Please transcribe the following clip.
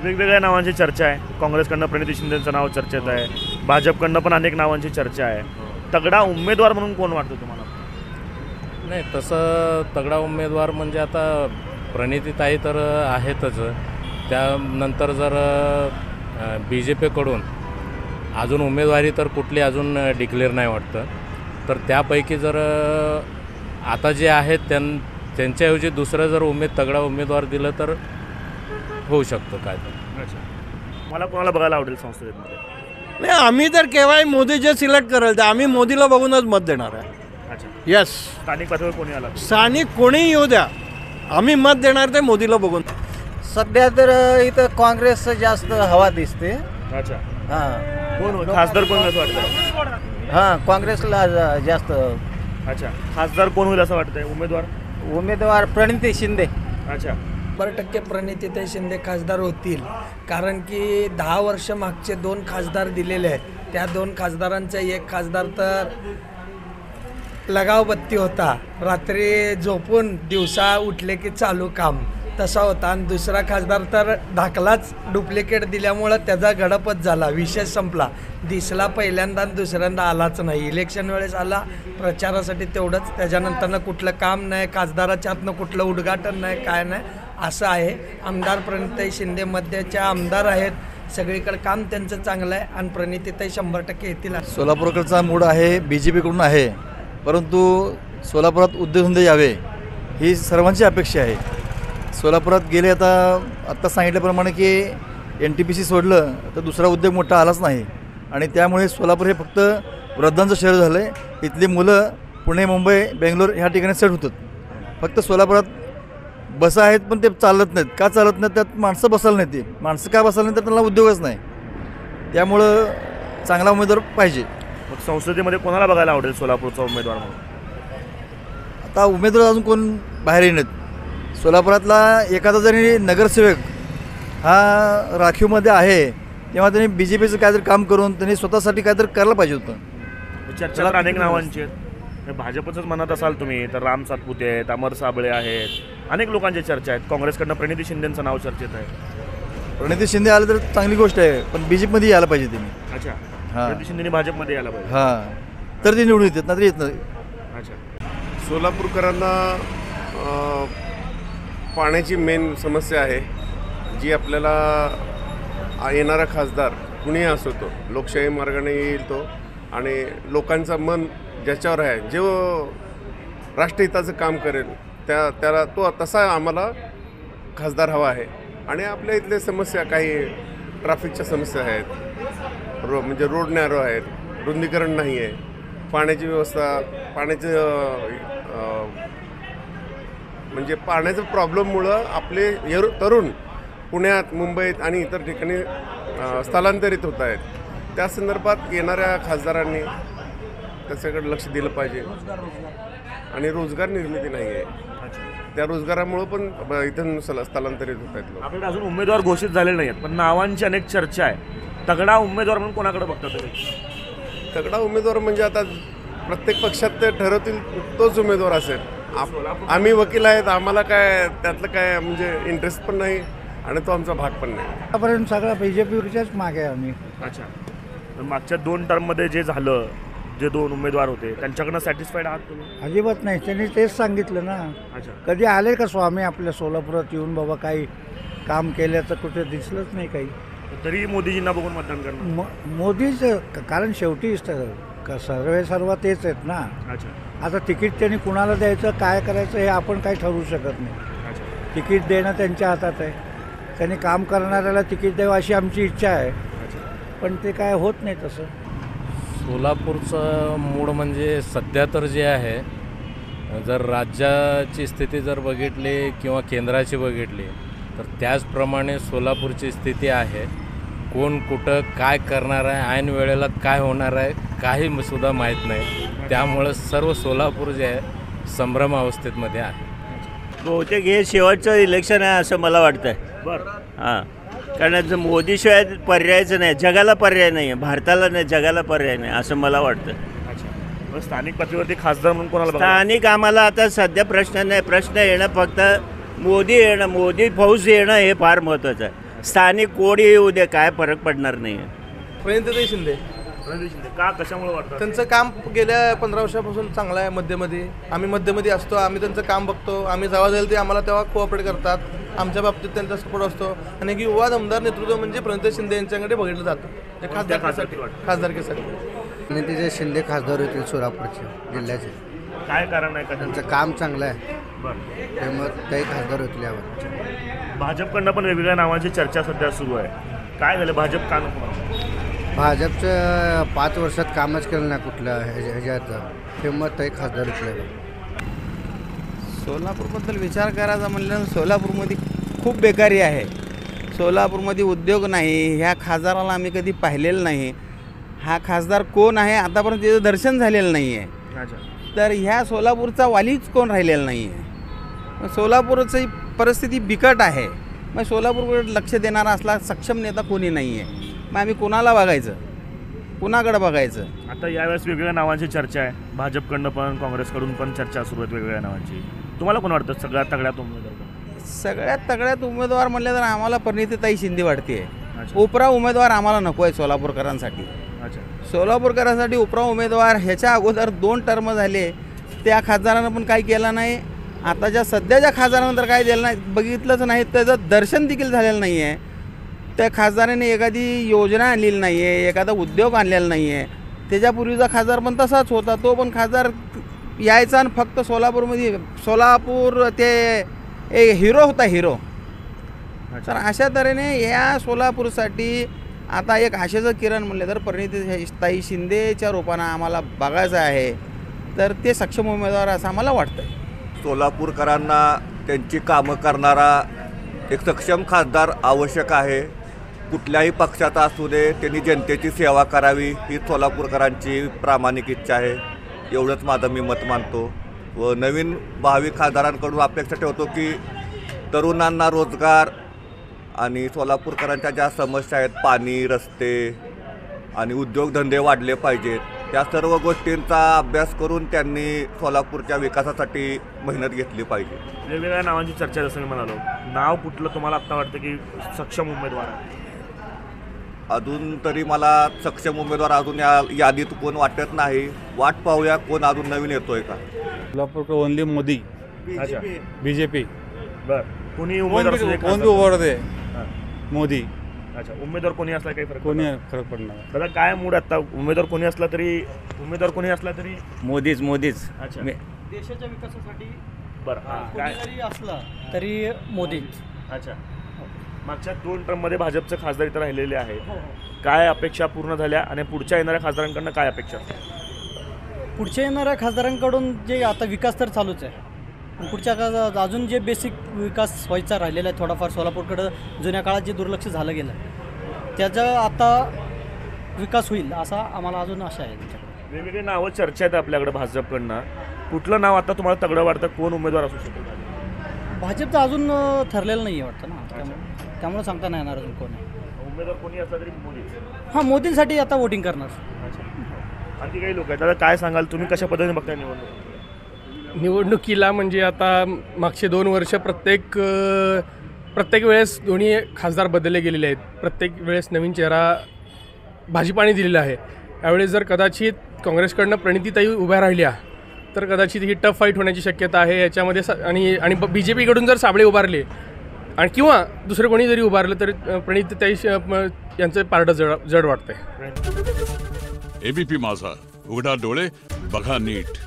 वेगवेगळ्या नावांची चर्चा आहे. काँग्रेसकडनं प्रणिती शिंदेचं नाव चर्चेत आहे, भाजपकडनं पण अनेक नावांची चर्चा आहे. तगडा उमेदवार म्हणून कोण वाटतं तुम्हाला? नाही, तसं तगडा उमेदवार म्हणजे आता प्रणितीताई तर आहेतच. त्यानंतर जर BJPकडून अजून उमेदवारी तर कुठली अजून डिक्लेअर नाही वाटतं. तर त्यापैकी जर आता जे आहेत त्यांच्याऐवजी दुसरं जर तगडा उमेदवार दिलं तर होऊ शकतं काय तर. अच्छा, मला कोणाला बघायला आवडेल संसदेमध्ये? नाही, आम्ही तर केव्हाही मोदी जे सिलेक्ट करेल तर आम्ही मोदीला बघूनच मत देणार आहे. अच्छा, यस, स्थानिक पातळीवर कोणी आला? स्थानिक कोणीही येऊ द्या, आम्ही मत देणार ते मोदीला बघून. सध्या तर इथं काँग्रेस जास्त हवा दिसते. अच्छा, हां कोण खासदार कोण होईल असं वाटतं? हां काँग्रेसला जास्त. अच्छा, खासदार कोण होईल असं वाटतंय? उमेदवार प्रणिती शिंदे. अच्छा, 100% प्रणितीताई शिंदे खासदार होतील. कारण की 10 वर्ष मागचे 2 खासदार दिलेले आहेत. त्या 2 खासदारांचा एक खासदार तर लगावबत्ती होता, रात्री झोपून दिवसा उठले की चालू काम तसा होता. आणि दुसरा खासदार तर धाकलाच डुप्लिकेट दिल्यामुळं त्याचा गडपच झाला, विषय संपला. दिसला पहिल्यांदा आणि दुसऱ्यांदा आलाच नाही. इलेक्शन वेळेस आला प्रचारासाठी तेवढंच, त्याच्यानंतरनं कुठलं काम नाही, खासदाराच्या हातनं कुठलं उद्घाटन नाही, काय नाही असं आहे. आमदार प्रणितीताई शिंदे मध्याच्या आमदार आहेत, सगळीकडे काम त्यांचं चांगलं आहे आणि प्रणितीताई 100% येतील. सोलापूरकडचा मूड आहे, BJPकडून आहे, परंतु सोलापुरात उद्योगधंदे यावे ही सर्वांची अपेक्षा आहे. सोलापुरात गेले आत्ता सांगितल्याप्रमाणे की NTPC सोडलं तर दुसरा उद्योग मोठा आलाच नाही आणि त्यामुळे सोलापूर हे फक्त वृद्धांचं शहर झालं आहे. इथली मुलं पुणे, मुंबई, बेंगलोर ह्या ठिकाणी सेट होतात. फक्त सोलापुरात बस आहेत पण ते चालत नाहीत. का चालत नाहीत? त्यात माणसं बसायला नाही. ती माणसं का बसायला नाही तर त्यांना उद्योगच नाही. त्यामुळं चांगला उमेदवार पाहिजे. मग संसदेमध्ये कोणाला बघायला आवडेल सोलापूरचा उमेदवार म्हणून? आता उमेदवार अजून कोण बाहेर येणार? सोलापुरातला एखादा जरी नगरसेवक हा राखीवमध्ये आहे तेव्हा त्यांनी BJPचं काहीतरी काम करून त्यांनी स्वतःसाठी काहीतरी करायला पाहिजे होतं. चर्चा तर अनेक नावांची आहेत. भाजपचंच म्हणत असाल तुम्ही तर राम सातपुते आहेत, अमर साबळे आहेत, अनेक लोकांची चर्चा आहेत. काँग्रेसकडनं प्रणिती शिंदेचं नाव चर्चेत आहे. प्रणिती शिंदे आलं तर चांगली गोष्ट आहे, पण BJPमध्ये यायला पाहिजे त्यांनी. अच्छा, हां, प्रणिती शिंदेने भाजपमध्ये यायला पाहिजे. हां, तर ते निवडून येतात, ना तर येत नाही. अच्छा, सोलापूरकरांना पाण्याची मेन समस्या आहे, जी आपल्याला येणारा खासदार कुणीही असो तो लोकशाही मार्गाने येईल तो, आणि लोकांचं मन ज्याच्यावर आहे, जो राष्ट्रहिताचं काम करेल त्याला तो तसा आम्हाला खासदार हवा आहे. आणि आपल्या इथल्या समस्या काही ट्रॅफिकच्या समस्या आहेत, म्हणजे रोड नॅरो आहेत, रुंदीकरण नाही आहे, पाण्याची व्यवस्था, म्हणजे पाण्याचं प्रॉब्लेममुळं आपले तरुण पुण्यात, मुंबईत आणि इतर ठिकाणी स्थलांतरित होत आहेत. त्या संदर्भात येणाऱ्या खासदारांनी त्याच्याकडे लक्ष दिलं पाहिजे. आणि रोजगार निर्मिती नाही आहे, त्या रोजगारामुळं पण इथून स्थलांतरित होत आहेत लोक. आपल्याकडे अजून उमेदवार घोषित झालेले नाहीत, पण नावांची अनेक चर्चा आहे. तगडा उमेदवार म्हणून कोणाकडे बघता तुम्ही? तगडा उमेदवार म्हणजे आता प्रत्येक पक्षात ते ठरवतील तोच उमेदवार असेल. आम्ही वकील आहेत, आम्हाला काय त्यातलं काय म्हणजे इंटरेस्ट पण नाही आणि तो आमचा भाग पण नाही. आतापर्यंत सगळा BJPवरच्याच मागे आहे आम्ही. अच्छा, तर मागच्या 2 टर्ममध्ये जे झालं, जे 2 उमेदवार होते त्यांच्याकडनं सॅटिस्फाईड आहात तुम्ही? अजिबात नाही, त्यांनी तेच सांगितलं ना. अच्छा, कधी आले का स्वामी आपल्या सोलापुरात येऊन बाबा काही काम केल्याचं कुठे दिसलंच नाही काही. तरी मोदीजींना बघून मतदान करणार? मोदीच, कारण शेवटी सर्व तेच आहेत ना. अच्छा, आता तिकीट त्यांनी कुणाला द्यायचं, काय करायचं हे आपण काही ठरवू शकत नाही. अच्छा, तिकीट देणं त्यांच्या हातात आहे. त्यांनी काम करणाऱ्याला तिकीट द्यावं अशी आमची इच्छा आहे, पण ते काय होत नाही तसं. सोलापूरचं मूड म्हणजे सध्या तर जे आहे, जर राज्याची स्थिती जर बघितली किंवा केंद्राची बघितली तर त्याचप्रमाणे सोलापूरची स्थिती आहे. कोण कुठं काय करणार आहे, ऐन वेळेला काय होणार आहे काही सुद्धा माहीत नाही. त्यामुळं सर्व सोलापूर जे आहे संभ्रम अवस्थेमध्ये आहे. बहुतेक हे शेवटचं इलेक्शन आहे असं मला वाटतं आहे. बरं, हां, कारण मोदीशिवाय पर्यायचं नाही, जगाला पर्याय नाही आहे, भारताला नाही, जगाला पर्याय नाही असं मला वाटतं. अच्छा. मग स्थानिक पातळीवरती खासदार म्हणून कोणाला बघायला? स्थानिक आम्हाला आता सध्या प्रश्न नाही. प्रश्न येणं फक्त मोदी फौज येणं हे फार महत्त्वाचं आहे. स्थानिक कोडी येऊ दे, काय फरक पडणार नाही. प्रणितीताई शिंदे, प्रणिती शिंदे का, कशामुळे वाटतं? त्यांचं काम गेल्या 15 वर्षापासून चांगलं आहे. मध्यमध्ये आम्ही मध्यमध्ये असतो, आम्ही त्यांचं काम बघतो, आम्ही जेव्हा जाईल ते आम्हाला तेव्हा कोऑपरेट करतात. आमच्या बाबतीत त्यांचा सपोर्ट असतो आणि एक युवा दमदार नेतृत्व म्हणजे प्रणिती शिंदे यांच्याकडे बघितलं जातं. ते खासदारकीसाठी प्रणितीताई शिंदे खासदार होतील सोलापूरचे जिल्ह्याचे. काय कारण आहे का त्यांचं काम चांगलं आहे, बरं. त्यामुळे ते खासदार होतील यावर. भाजपकडनं पण वेगवेगळ्या नावांची चर्चा सध्या सुरू आहे. काय झालं, भाजप का नको? भाजपचं 5 वर्षात कामच केलं नाही कुठलं ह्याच्याचं, त्यामुळे ते खासदार होतील यावर. सोलापूरबद्दल विचार करायचा म्हणलं तर सोलापूरमध्ये खूप बेकारी आहे. सोलापूरमध्ये उद्योग नाही. ह्या खासदाराला आम्ही कधी पाहिलेलं नाही. हा खासदार कोण आहे आतापर्यंत त्याचं दर्शन झालेलं नाही आहे. तर ह्या सोलापूरचा वालीच कोण राहिलेला नाही आहे. सोलापूरची परिस्थिती बिकट आहे. मग सोलापूरकडे लक्ष देणारा असला सक्षम नेता कोणी नाही आहे. मग आम्ही कोणाला बघायचं, कुणाकडं बघायचं? आता यावेळेस वेगवेगळ्या नावांची चर्चा आहे. भाजपकडनं पण काँग्रेसकडून पण चर्चा सुरू आहेत वेगवेगळ्या नावांची. तुम्हाला कोण वाटतं सगळ्यात तगड्यात उमेदवार? सगळ्यात तगड्यात उमेदवार म्हणले तर आम्हाला प्रणितीताई शिंदे वाटते. उपरा उमेदवार आम्हाला नको आहे सोलापूरकरांसाठी. सोलापूरकरांसाठी उपरा उमेदवार ह्याच्या अगोदर 2 टर्म झाले, त्या खासदारानं पण काही केलं नाही. आताच्या सध्याच्या खासदारानं तर काय दिलं नाही, बघितलंच नाही, त्याचं दर्शन देखील झालेलं नाही आहे. त्या खासदाराने एखादी योजना आणलेली नाही आहे, एखादा उद्योग आणलेला नाही आहे. त्याच्यापूर्वीचा खासदार पण तसाच होता. तो पण खासदार यायचा आणि फक्त सोलापूरमध्ये, सोलापूर ते एक हिरो होता, हिरो. तर अशा तऱ्हेने या सोलापूरसाठी आता एक आशेचं किरण म्हणले तर प्रणितीताई शिंदेच्या रूपानं आम्हाला बघायचं आहे. तर ते सक्षम उमेदवार असं आम्हाला वाटतं आहे. सोलापूरकरांना त्यांची कामं करणारा एक सक्षम खासदार आवश्यक आहे. कुठल्याही पक्षाचा असू दे, त्यांनी जनतेची सेवा करावी ही सोलापूरकरांची प्रामाणिक इच्छा आहे. एवढंच माझं मी मत मानतो. व नवीन भावी खासदारांकडून अपेक्षा ठेवतो की तरुणांना रोजगार आणि सोलापूरकरांच्या ज्या समस्या आहेत, पाणी, रस्ते आणि उद्योगधंदे वाढले पाहिजेत, त्या सर्व गोष्टींचा अभ्यास करून त्यांनी सोलापूरच्या विकासासाठी मेहनत घेतली पाहिजे. वेगवेगळ्या नावांची चर्चा, जसं मी म्हणालो, नाव कुठलं तुम्हाला आत्ता वाटतं की सक्षम उमेदवार आहे? अजून तरी मला सक्षम उमेदवार अजून या यादीत कोण वाटत नाही. वाट पाहूया कोण अजून नवीन येतोय का. Solapur only Modi, BJP. बरं, कोणी उमेदवार मोदी. अच्छा, उमेदवार कोणी असला काही फरक पडणार. दादा काय मूड आता, उमेदवार कोणी असला तरी मोदीच. अच्छा, देशाच्या विकासासाठी बरं, काय असला तरी मोदीच. अच्छा, मागच्या 2 टर्ममध्ये भाजपचे खासदार इथं राहिलेले आहे. काय अपेक्षा पूर्ण झाल्या आणि पुढच्या येणाऱ्या खासदारांकडनं काय अपेक्षा? पुढच्या येणाऱ्या खासदारांकडून जे आता विकास तर चालूच आहे, पण पुढच्या काळात अजून जे बेसिक विकास व्हायचा राहिलेला आहे थोडाफार, सोलापूरकडं जुन्या काळात जे दुर्लक्ष झालं गेलं त्याचा आता विकास होईल असा आम्हाला अजून आशा आहे. वेगवेगळे नावं चर्चा आहेत आपल्याकडे भाजपकडनं. कुठलं नाव आता तुम्हाला तगडं वाटतं, कोण उमेदवार असू शकतो? भाजपचं अजून ठरलेलं नाही आहे वाटतं ना, त्यामुळे सांगता नाही येणार अजून कोण आहे. उमेदवार कोणी असला तरी मोदी. हां, मोदींसाठी आता वोटिंग करणार. आणखी काही लोक आहेत. दादा काय सांगाल, तुम्ही कशा पद्धतीने बघताय निवडणुकीला? म्हणजे आता मागचे 2 वर्ष प्रत्येक वेळेस दोन्ही खासदार बदलले गेलेले आहेत. प्रत्येक वेळेस नवीन चेहरा भाजपाने दिलेला आहे. यावेळेस जर कदाचित काँग्रेसकडनं प्रणितीताई उभ्या राहिल्या तर कदाचित ही टफ फाईट होण्याची शक्यता आहे याच्यामध्ये. आणि BJPकडून जर साबळे उभारले आणि किंवा दुसरे कोणी जरी उभारलं तर प्रणितीताई यांचं पारडं जड वाटतंय. ABP माझा, उघडा डोळे बघा नीट.